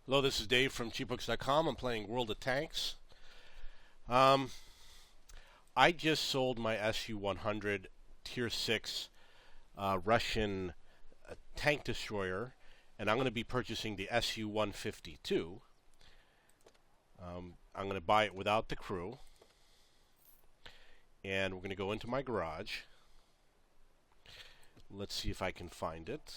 Hello, this is Dave from cheapbooks.com. I'm playing World of Tanks. I just sold my SU100 Tier 6 Russian tank destroyer, and I'm going to be purchasing the SU152. I'm going to buy it without the crew, and we're going to go into my garage. Let's see if I can find it.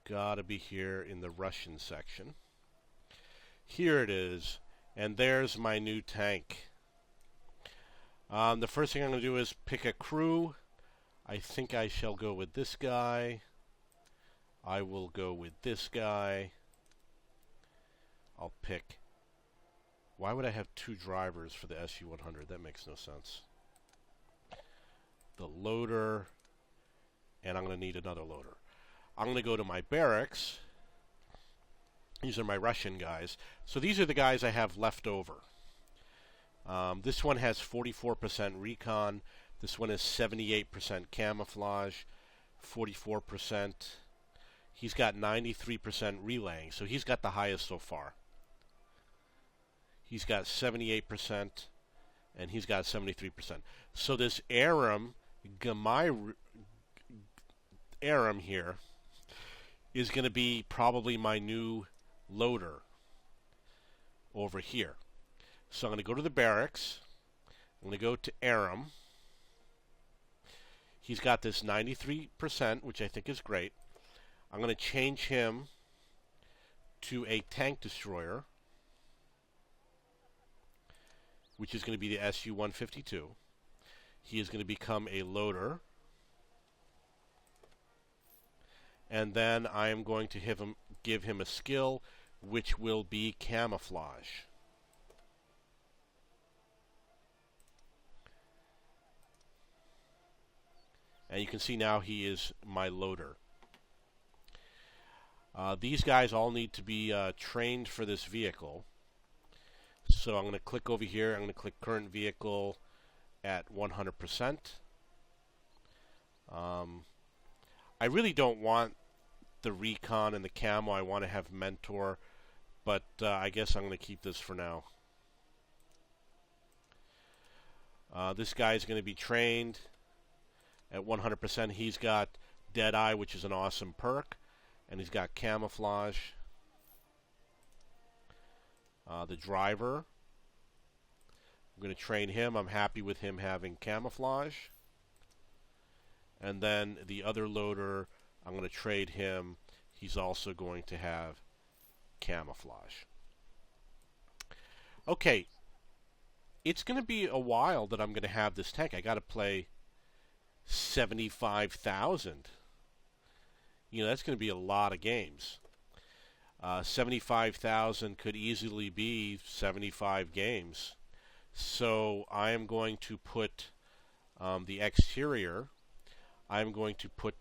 Gotta be here in the Russian section. Here it is, and there's my new tank. The first thing I'm going to do is pick a crew. I think I shall go with this guy. I will go with this guy. I'll pick... Why would I have two drivers for the SU100? That makes no sense. The loader, and I'm going to need another loader. I'm going to go to my barracks. These are my Russian guys. So these are the guys I have left over. This one has 44% recon. This one is 78% camouflage, 44%. He's got 93% relaying, so he's got the highest so far. He's got 78%, and he's got 73%. So this Aram here is going to be probably my new loader over here. So I'm going to go to the barracks. I'm going to go to Aram. He's got this 93%, which I think is great. I'm going to change him to a tank destroyer, which is going to be the SU152. He is going to become a loader. And then I am going to give him a skill, which will be camouflage. And you can see now he is my loader. These guys all need to be trained for this vehicle. So I'm going to click over here. I'm going to click current vehicle at 100%. I really don't want the recon and the camo. I want to have mentor, but I guess I'm going to keep this for now. This guy is going to be trained at 100%. He's got Deadeye, which is an awesome perk, and he's got camouflage. The driver, I'm going to train him. I'm happy with him having camouflage. And then the other loader, I'm going to trade him. He's also going to have camouflage. Okay, it's going to be a while that I'm going to have this tank. I got to play 75,000. You know, that's going to be a lot of games. 75,000 could easily be 75 games. So I am going to put the exterior. I'm going to put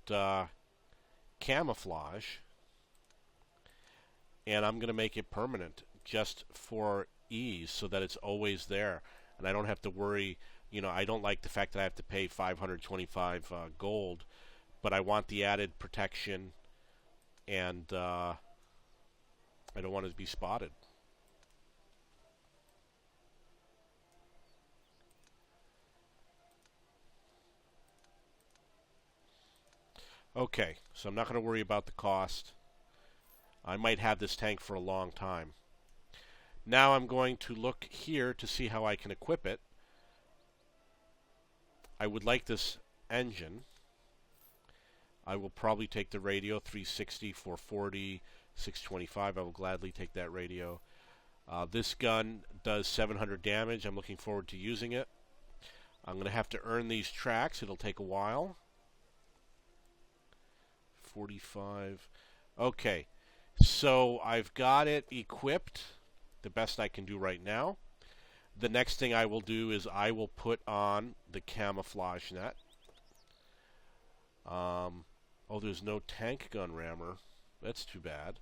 camouflage, and I'm going to make it permanent just for ease so that it's always there. And I don't have to worry, you know, I don't like the fact that I have to pay 525 gold, but I want the added protection, and I don't want it to be spotted. Okay, so I'm not going to worry about the cost. I might have this tank for a long time. Now I'm going to look here to see how I can equip it. I would like this engine. I will probably take the radio, 360, 440, 625. I will gladly take that radio. This gun does 700 damage. I'm looking forward to using it. I'm going to have to earn these tracks. It'll take a while. 45. Okay, so I've got it equipped the best I can do right now. The next thing I will do is I will put on the camouflage net. Oh, there's no tank gun rammer. That's too bad.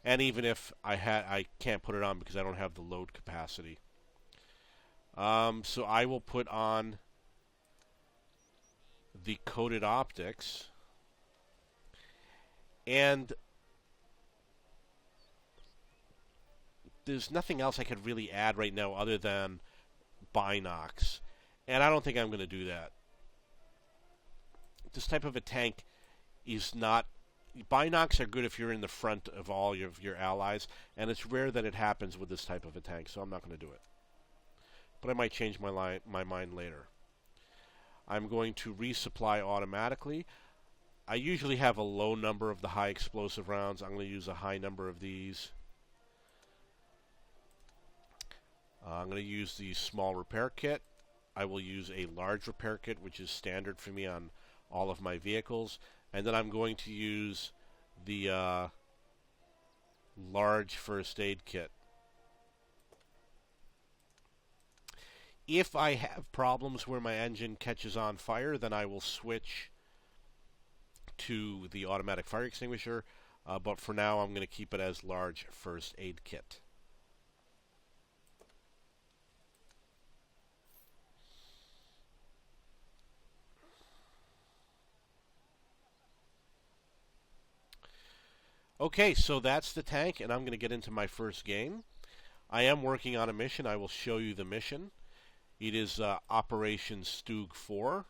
And even if I can't put it on because I don't have the load capacity. So I will put on the coated optics, and there's nothing else I could really add right now other than binocs, and I don't think I'm going to do that. This type of a tank is not... Binocs are good if you're in the front of all of your allies, and it's rare that it happens with this type of a tank, so I'm not going to do it. But I might change my mind later. I'm going to resupply automatically. I usually have a low number of the high explosive rounds. I'm going to use a high number of these. I'm going to use the small repair kit. I will use a large repair kit, which is standard for me on all of my vehicles. And then I'm going to use the large first aid kit. If I have problems where my engine catches on fire, then I will switch to the automatic fire extinguisher. But for now, I'm going to keep it as large first aid kit. Okay, so that's the tank, and I'm going to get into my first game. I am working on a mission. I will show you the mission. It is Operation Stug 4.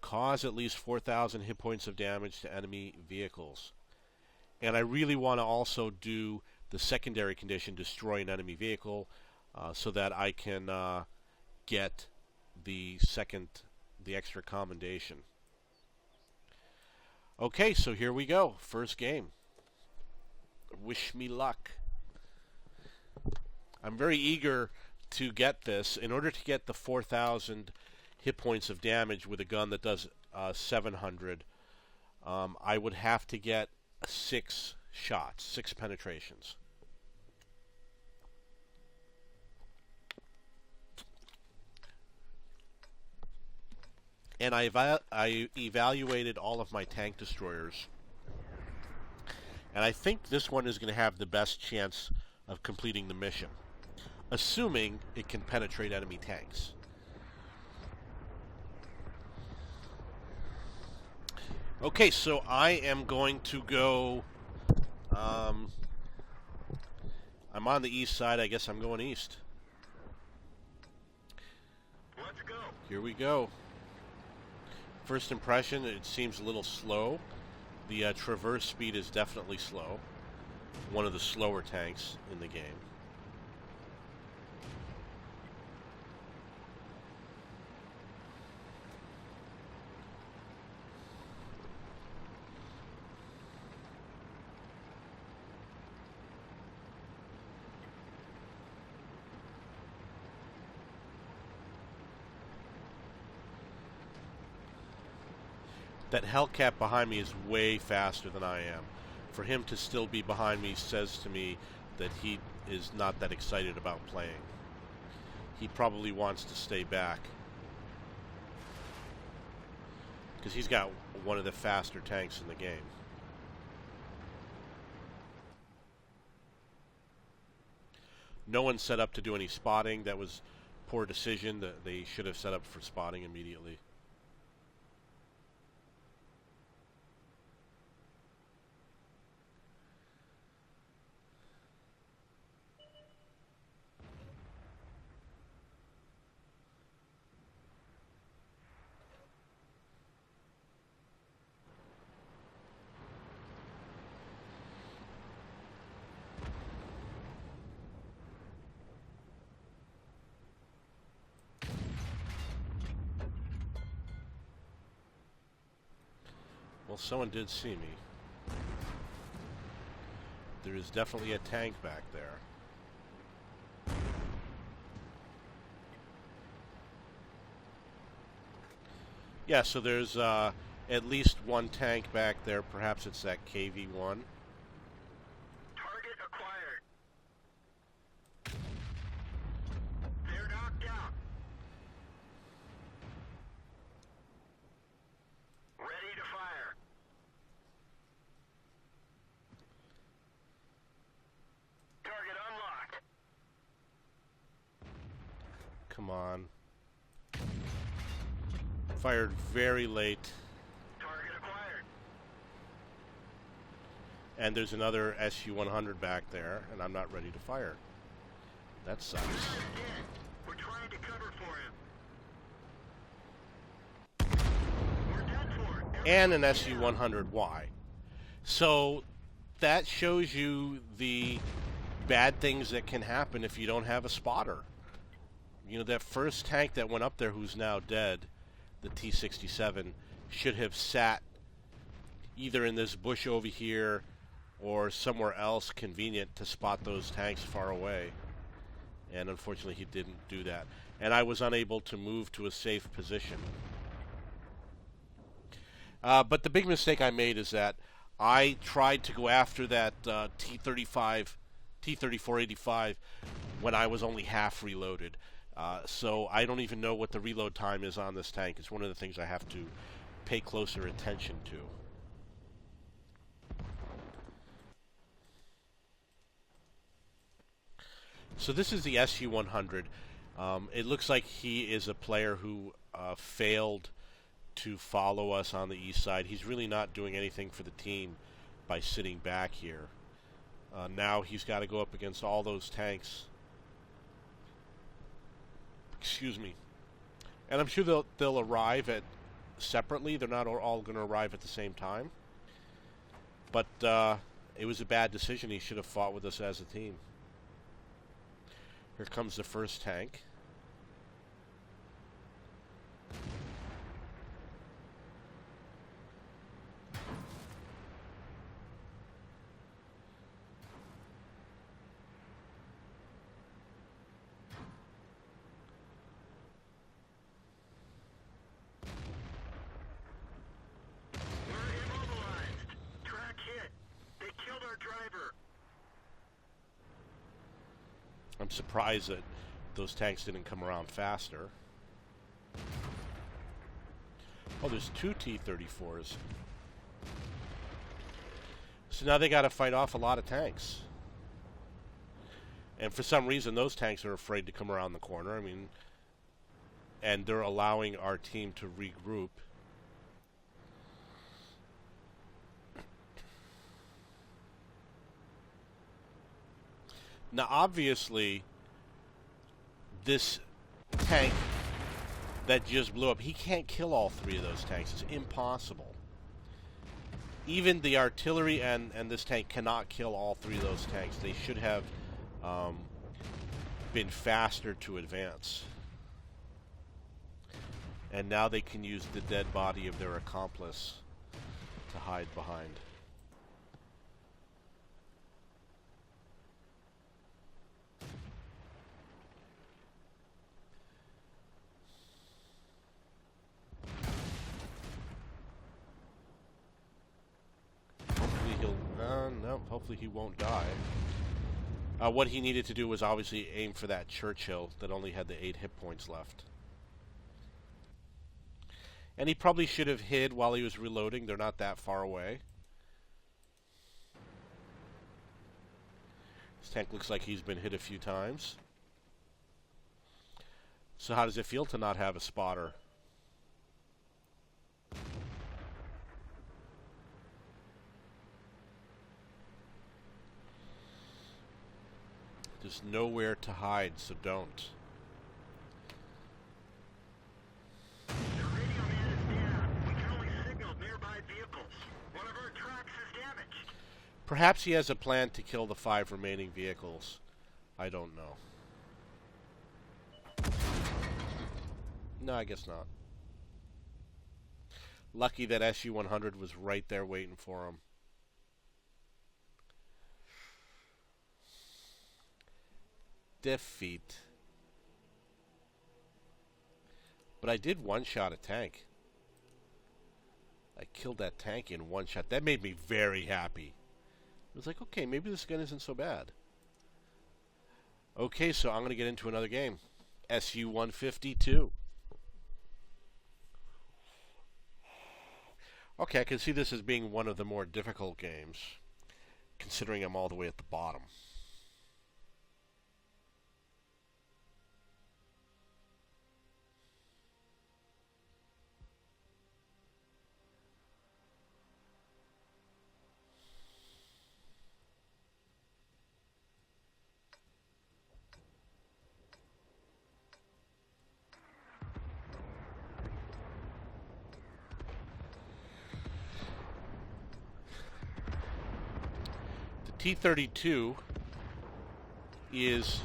Cause at least 4,000 hit points of damage to enemy vehicles. And I really want to also do the secondary condition, destroy an enemy vehicle, so that I can get the extra commendation. Okay, so here we go. First game. Wish me luck. I'm very eager to get this. In order to get the 4,000 hit points of damage with a gun that does 700, I would have to get 6 shots, 6 penetrations. And I evaluated all of my tank destroyers, and I think this one is going to have the best chance of completing the mission, assuming it can penetrate enemy tanks. Okay, so I am going to go... I'm on the east side. I guess I'm going east. Let's go. Here we go. First impression, it seems a little slow. The traverse speed is definitely slow. One of the slower tanks in the game. That Hellcat behind me is way faster than I am. For him to still be behind me says to me that he is not that excited about playing. He probably wants to stay back, because he's got one of the faster tanks in the game. No one set up to do any spotting. That was poor decision. They should have set up for spotting immediately. Well, someone did see me. There is definitely a tank back there. Yeah, so there's at least one tank back there. Perhaps it's that KV-1. Target acquired. They're knocked out. Ready to fire. Target unlocked. Come on. Fired very late. Target acquired. And there's another SU-100 back there, and I'm not ready to fire. That sucks. He's dead. We're trying to cover for him. We're done for. And an SU-100Y. So that shows you the bad things that can happen if you don't have a spotter. You know, that first tank that went up there who's now dead, the T-67, should have sat either in this bush over here or somewhere else convenient to spot those tanks far away. And unfortunately he didn't do that. And I was unable to move to a safe position. But the big mistake I made is that I tried to go after that T-3485 when I was only half reloaded. So I don't even know what the reload time is on this tank. It's one of the things I have to pay closer attention to. So this is the SU-100. It looks like he is a player who failed to follow us on the east side. He's really not doing anything for the team by sitting back here. Now he's got to go up against all those tanks. Excuse me. And I'm sure they'll arrive at separately. They're not all going to arrive at the same time. But it was a bad decision. He should have fought with us as a team. Here comes the first tank. I'm surprised that those tanks didn't come around faster. Oh, there's two T-34s. So now they got to fight off a lot of tanks. And for some reason, those tanks are afraid to come around the corner. I mean, and they're allowing our team to regroup. Now, obviously, this tank that just blew up, he can't kill all three of those tanks. It's impossible. Even the artillery and this tank cannot kill all three of those tanks. They should have been faster to advance. And now they can use the dead body of their accomplice to hide behind. No, hopefully he won't die. What he needed to do was obviously aim for that Churchill that only had the 8 hit points left. And he probably should have hid while he was reloading. They're not that far away. This tank looks like he's been hit a few times. So how does it feel to not have a spotter? There's nowhere to hide, so don't. The radio man is down. We can only signal nearby vehicles. One of our tracks is damaged. Perhaps he has a plan to kill the 5 remaining vehicles. I don't know. No, I guess not. Lucky that SU-100 was right there waiting for him. Defeat. But I did one-shot a tank. I killed that tank in one shot. That made me very happy. It was like, okay, maybe this gun isn't so bad. Okay, so I'm going to get into another game. SU152. Okay, I can see this as being one of the more difficult games, considering I'm all the way at the bottom. T-32 is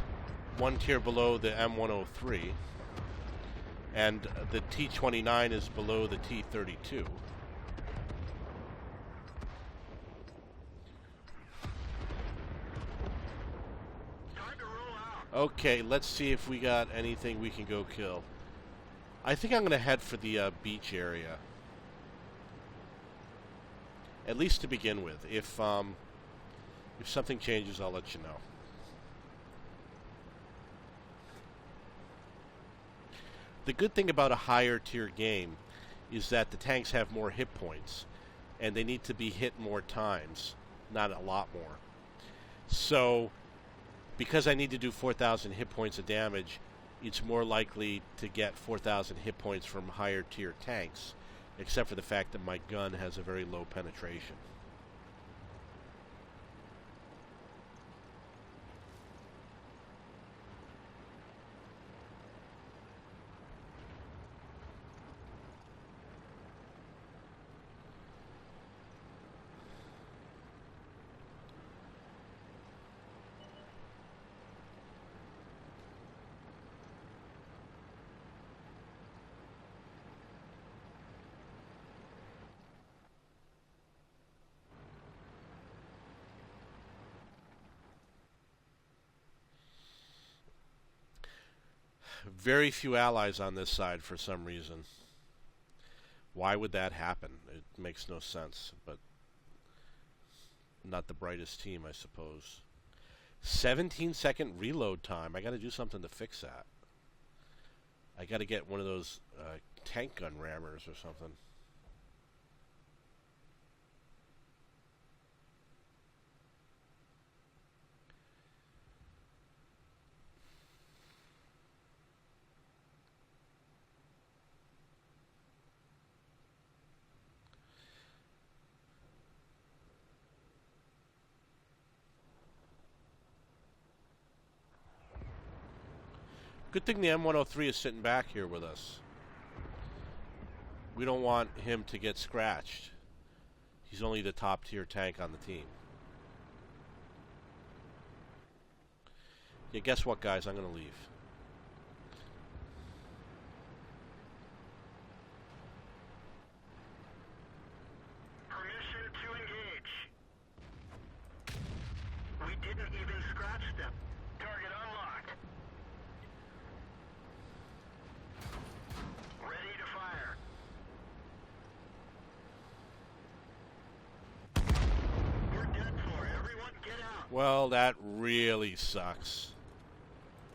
one tier below the M103, and the T-29 is below the T-32. Okay, let's see if we got anything we can go kill. I think I'm going to head for the beach area. At least to begin with. If something changes, I'll let you know. The good thing about a higher tier game is that the tanks have more hit points, and they need to be hit more times, not a lot more. So, because I need to do 4,000 hit points of damage, it's more likely to get 4,000 hit points from higher tier tanks, except for the fact that my gun has a very low penetration. Very few allies on this side for some reason. Why would that happen? It makes no sense, but not the brightest team, I suppose. 17-second reload time. I got to do something to fix that. I got to get one of those tank gun rammers or something. Good thing the M103 is sitting back here with us. We don't want him to get scratched. He's only the top tier tank on the team. Yeah, guess what, guys? I'm going to leave. Permission to engage. We didn't even scratch them. Target unlocked. Ready to fire. We're dead for. Everyone get out. Well, that really sucks.